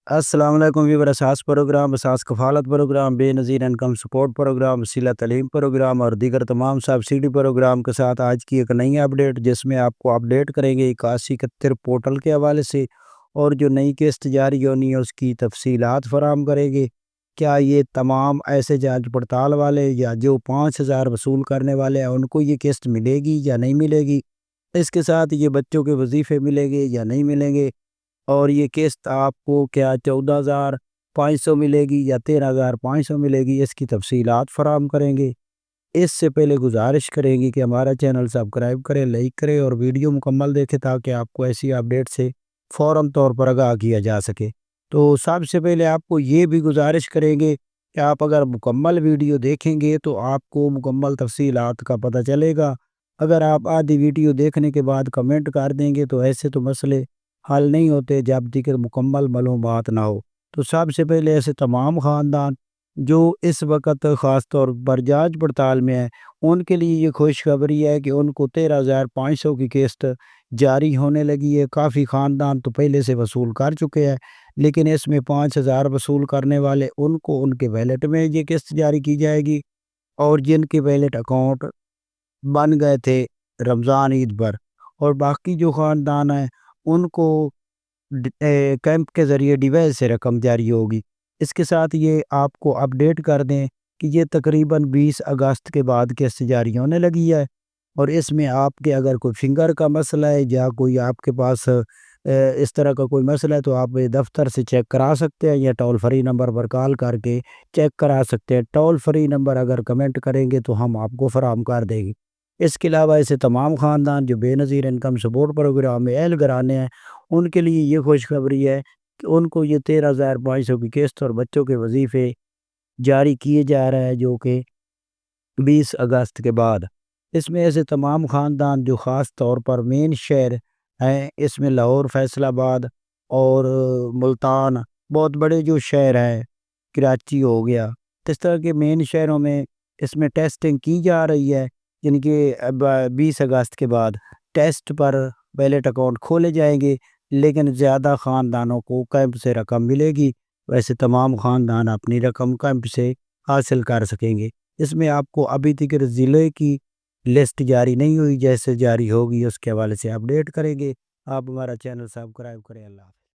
السلام علیکم ویور اساس پروگرام اساس کفالت پروگرام بے نظیر انکم سپورٹ پروگرام وسیلہ تعلیم پروگرام اور دیگر تمام سبسڈی پروگرام کے ساتھ آج کی ایک نئی اپڈیٹ جس میں آپ کو اپڈیٹ کریں گے 8171 پورٹل کے حوالے سے اور جو نئی قسط جاری ہونی ہے اس کی تفصیلات فراہم کریں گے۔ کیا یہ تمام ایسے جانچ پڑتال والے یا جو 5000 وصول کرنے والے ہیں ان کو یہ قسط ملے گی یا نہیں ملے گی، اس کے ساتھ یہ بچوں کے وظیفے ملیں گے یا نہیں ملیں گے، اور یہ قسط آپ کو کیا 14,500 ملے گی یا 13,500 ملے گی، اس کی تفصیلات فراہم کریں گے۔ اس سے پہلے گزارش کریں گی کہ ہمارا چینل سبسکرائب کریں، لائک کریں اور ویڈیو مکمل دیکھیں تاکہ آپ کو ایسی اپڈیٹ سے فوراً طور پر آگاہ کیا جا سکے۔ تو سب سے پہلے آپ کو یہ بھی گزارش کریں گے کہ آپ اگر مکمل ویڈیو دیکھیں گے تو آپ کو مکمل تفصیلات کا پتہ چلے گا۔ اگر آپ آدھی ویڈیو دیکھنے کے بعد کمنٹ کر دیں گے تو ایسے تو مسئلے حل نہیں ہوتے جب تک مکمل معلومات نہ ہو۔ تو سب سے پہلے ایسے تمام خاندان جو اس وقت خاص طور پر جانچ پڑتال میں ہیں ان کے لیے یہ خوشخبری ہے کہ ان کو 13,500 کی قسط جاری ہونے لگی ہے۔ کافی خاندان تو پہلے سے وصول کر چکے ہیں، لیکن اس میں 5,000 وصول کرنے والے ان کو ان کے ویلٹ میں یہ قسط جاری کی جائے گی، اور جن کے ویلٹ اکاؤنٹ بن گئے تھے رمضان عید پر، اور باقی جو خاندان ہیں ان کو کیمپ کے ذریعے ڈیویس سے رقم جاری ہوگی۔ اس کے ساتھ یہ آپ کو اپڈیٹ کر دیں کہ یہ تقریباً 20 اگست کے بعد قسط جاری ہونے لگی ہے، اور اس میں آپ کے اگر کوئی فنگر کا مسئلہ ہے یا کوئی آپ کے پاس اس طرح کا کوئی مسئلہ ہے تو آپ دفتر سے چیک کرا سکتے ہیں یا ٹول فری نمبر پر کال کر کے چیک کرا سکتے ہیں۔ ٹول فری نمبر اگر کمنٹ کریں گے تو ہم آپ کو فراہم کر دیں گے۔ اس کے علاوہ ایسے تمام خاندان جو بے نظیر انکم سپورٹ پروگرام میں اہل گرانے ہیں ان کے لیے یہ خوشخبری ہے کہ ان کو یہ 13,500 کی قسط اور بچوں کے وظیفے جاری کیے جا رہے ہیں جو کہ 20 اگست کے بعد۔ اس میں ایسے تمام خاندان جو خاص طور پر مین شہر ہیں، اس میں لاہور، فیصل آباد اور ملتان، بہت بڑے جو شہر ہیں، کراچی ہو گیا، اس طرح کے مین شہروں میں اس میں ٹیسٹنگ کی جا رہی ہے، یعنی کہ 20 اگست کے بعد ٹیسٹ پر بیلٹ اکاؤنٹ کھولے جائیں گے، لیکن زیادہ خاندانوں کو کیمپ سے رقم ملے گی۔ ویسے تمام خاندان اپنی رقم کیمپ سے حاصل کر سکیں گے۔ اس میں آپ کو ابھی تک ضلع کی لسٹ جاری نہیں ہوئی، جیسے جاری ہوگی اس کے حوالے سے اپڈیٹ کریں گے۔ آپ ہمارا چینل سبسکرائب کریں۔ اللہ حافظ۔